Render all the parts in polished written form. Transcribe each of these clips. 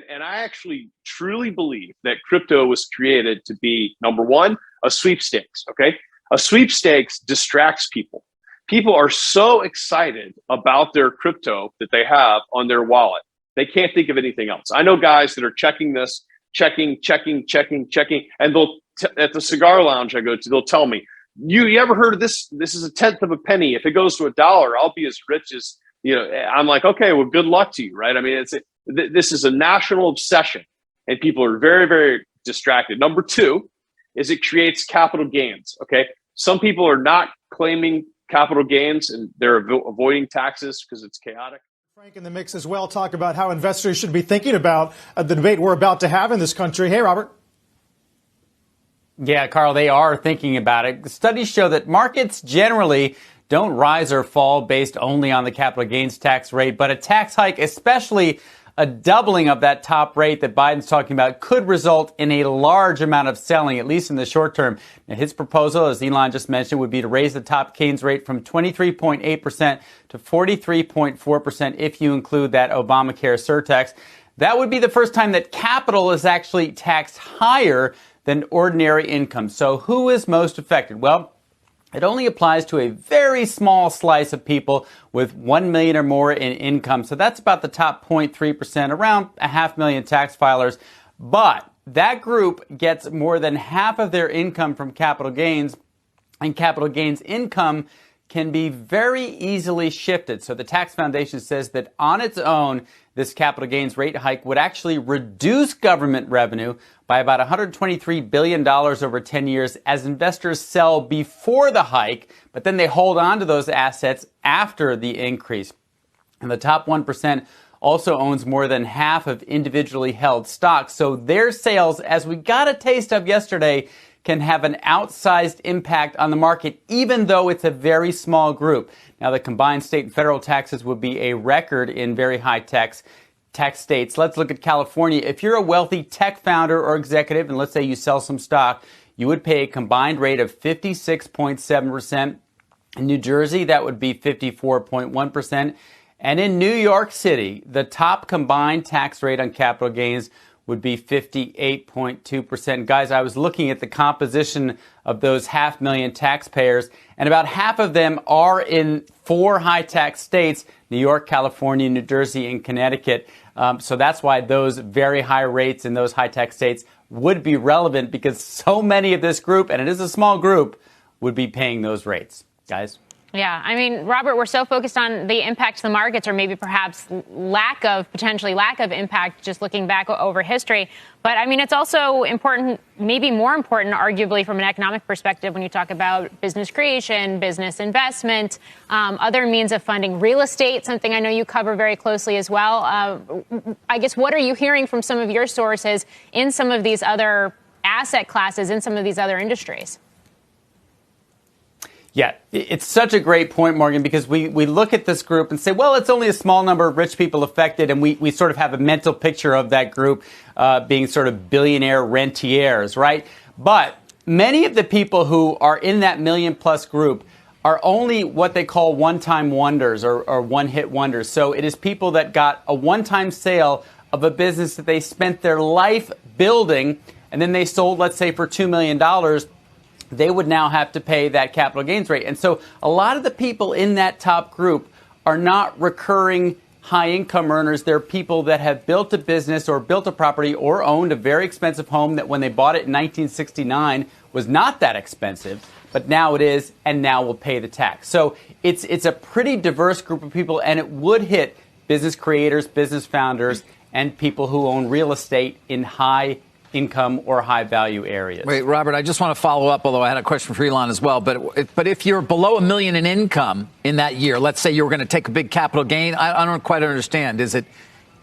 And I actually truly believe that crypto was created to be, number one, a sweepstakes. Okay. A sweepstakes distracts people. People are so excited about their crypto that they have on their wallet. They can't think of anything else. I know guys that are checking this, checking, and they'll at the cigar lounge I go to, they'll tell me, you ever heard of this? This is a tenth of a penny. If it goes to $1, I'll be as rich as, I'm like, okay, well, good luck to you, right? I mean, this is a national obsession, and people are very, very distracted. Number two is it creates capital gains. Okay, some people are not claiming capital gains and they're avoiding taxes because it's chaotic. Frank in the mix as well. Talk about how investors should be thinking about the debate we're about to have in this country. Hey, Robert. Yeah, Carl, they are thinking about it. Studies show that markets generally don't rise or fall based only on the capital gains tax rate, but a tax hike, especially a doubling of that top rate that Biden's talking about, could result in a large amount of selling, at least in the short term. Now, his proposal, as Elon just mentioned, would be to raise the top gains rate from 23.8% to 43.4% if you include that Obamacare surtax. That would be the first time that capital is actually taxed higher than ordinary income. So who is most affected? Well, it only applies to a very small slice of people with 1 million or more in income. So that's about the top 0.3%, around 500,000 tax filers. But that group gets more than half of their income from capital gains, and capital gains income can be very easily shifted. So the Tax Foundation says that on its own, this capital gains rate hike would actually reduce government revenue by about $123 billion over 10 years as investors sell before the hike, but then they hold on to those assets after the increase. And the top 1% also owns more than half of individually held stocks. So their sales, as we got a taste of yesterday, can have an outsized impact on the market, even though it's a very small group. Now, the combined state and federal taxes would be a record in very high tax states. Let's look at California. If you're a wealthy tech founder or executive, and let's say you sell some stock, you would pay a combined rate of 56.7%. In New Jersey, that would be 54.1%. And in New York City, the top combined tax rate on capital gains would be 58.2%. Guys, I was looking at the composition of those 500,000 taxpayers, and about half of them are in 4 high tax states: New York, California, New Jersey, and Connecticut. So that's why those very high rates in those high tax states would be relevant, because so many of this group, and it is a small group, would be paying those rates. Guys? Yeah, I mean, Robert, we're so focused on the impact to the markets, or maybe perhaps potentially lack of impact, just looking back over history. But I mean, it's also important, maybe more important, arguably, from an economic perspective, when you talk about business creation, business investment, other means of funding, real estate, something I know you cover very closely as well. I guess, what are you hearing from some of your sources in some of these other asset classes, in some of these other industries? Yeah, it's such a great point, Morgan, because we look at this group and say, well, it's only a small number of rich people affected, and we sort of have a mental picture of that group being sort of billionaire rentiers, right? But many of the people who are in that million-plus group are only what they call one-time wonders or one-hit wonders. So it is people that got a one-time sale of a business that they spent their life building, and then they sold, let's say, for $2 million. They would now have to pay that capital gains rate. And so a lot of the people in that top group are not recurring high income earners. They're people that have built a business or built a property or owned a very expensive home that when they bought it in 1969 was not that expensive, but now it is, and now will pay the tax. So it's a pretty diverse group of people, and it would hit business creators, business founders, and people who own real estate in high income or high value areas. Wait, Robert, I just want to follow up, although I had a question for Elon as well. But if you're below $1 million in income in that year, let's say you were going to take a big capital gain, I don't quite understand. Is it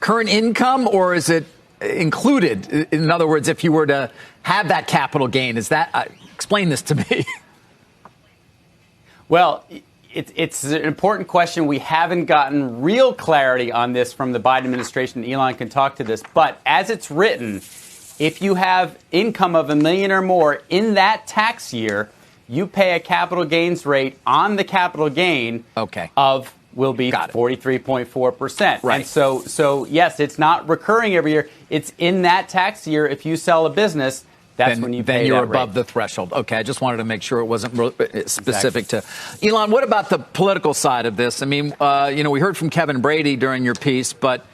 current income, or is it included? In other words, if you were to have that capital gain, is that explain this to me? Well, it's an important question. We haven't gotten real clarity on this from the Biden administration. Elon can talk to this. But as it's written, if you have income of $1 million or more in that tax year, you pay a capital gains rate on the capital gain of will be Got it. 43.4%. Right. And so yes, it's not recurring every year. It's in that tax year. If you sell a business, that's when you pay then you're that above rate. the threshold. Okay, I just wanted to make sure it wasn't specific to Elon. What about the political side of this? I mean, we heard from Kevin Brady during your piece, but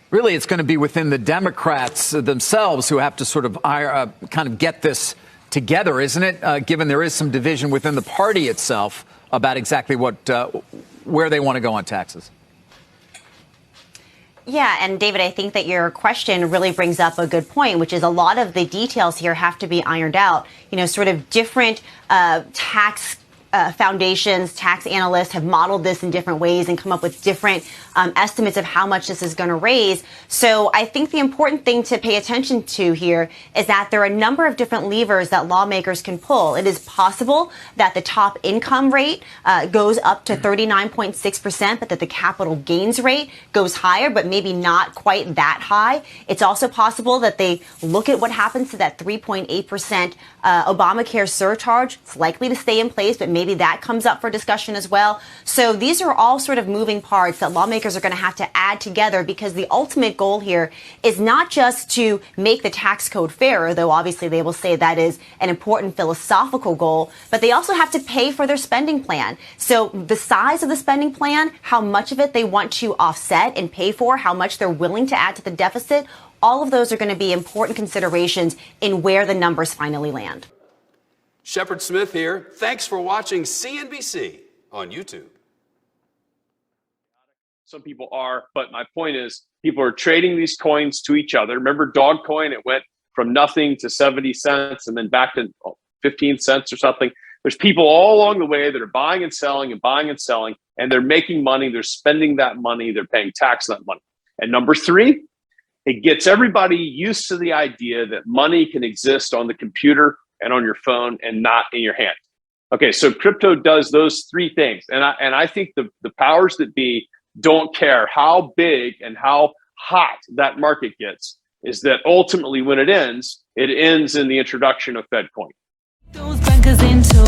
really it's going to be within the Democrats themselves who have to sort of kind of get this together, isn't it? Given there is some division within the party itself about exactly where they want to go on taxes. Yeah, and David, I think that your question really brings up a good point, which is a lot of the details here have to be ironed out. Sort of different tax foundations, tax analysts have modeled this in different ways and come up with different estimates of how much this is going to raise. So I think the important thing to pay attention to here is that there are a number of different levers that lawmakers can pull. It is possible that the top income rate goes up to 39.6%, but that the capital gains rate goes higher, but maybe not quite that high. It's also possible that they look at what happens to that 3.8% Obamacare surcharge. It's likely to stay in place, but maybe that comes up for discussion as well. So these are all sort of moving parts that lawmakers are going to have to add together, because the ultimate goal here is not just to make the tax code fairer, though obviously they will say that is an important philosophical goal, but they also have to pay for their spending plan. So the size of the spending plan, how much of it they want to offset and pay for, how much they're willing to add to the deficit, all of those are going to be important considerations in where the numbers finally land. Shepard Smith here. Thanks for watching CNBC on YouTube. Some people are, but my point is people are trading these coins to each other. Remember Dogecoin? It went from nothing to 70 cents and then back to 15 cents or something. There's people all along the way that are buying and selling, and they're making money. They're spending that money. They're paying tax on that money. And number three, it gets everybody used to the idea that money can exist on the computer and on your phone and not in your hand. Okay, so crypto does those three things. And I think the powers that be don't care how big and how hot that market gets, is that ultimately when it ends in the introduction of FedCoin. Those bankers into